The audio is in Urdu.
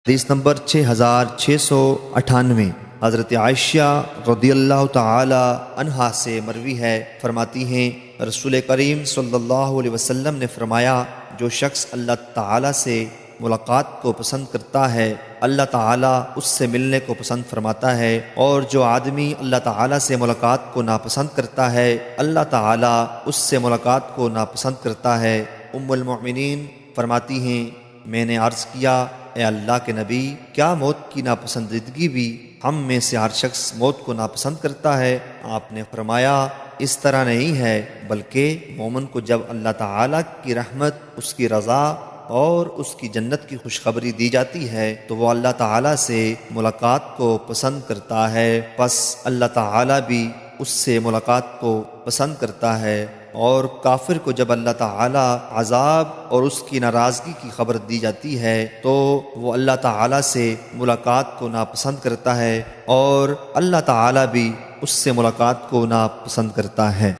حدیث نمبر 6698 حضرت عائشہ رضی اللہ تعالی عنہا سے مروی ہے، فرماتی ہیں رسول کریم صلی اللہ علیہ وسلم نے فرمایا، جو شخص اللہ تعالی سے ملاقات کو پسند کرتا ہے اللہ تعالیٰ اس سے ملنے کو پسند فرماتا ہے، اور جو آدمی اللہ تعالیٰ سے ملاقات کو ناپسند کرتا ہے اللہ تعالیٰ اس سے ملاقات کو ناپسند کرتا ہے۔ ام المؤمنین فرماتی ہیں میں نے عرض کیا اے اللہ کے نبی، کیا موت کی ناپسندیدگی بھی ہم میں سے ہر شخص موت کو ناپسند کرتا ہے؟ آپ نے فرمایا اس طرح نہیں ہے، بلکہ مومن کو جب اللہ تعالیٰ کی رحمت، اس کی رضا اور اس کی جنت کی خوشخبری دی جاتی ہے تو وہ اللہ تعالیٰ سے ملاقات کو پسند کرتا ہے، پس اللہ تعالیٰ بھی اس سے ملاقات کو پسند کرتا ہے۔ اور کافر کو جب اللہ تعالیٰ عذاب اور اس کی ناراضگی کی خبر دی جاتی ہے تو وہ اللہ تعالیٰ سے ملاقات کو ناپسند کرتا ہے، اور اللہ تعالیٰ بھی اس سے ملاقات کو ناپسند کرتا ہے۔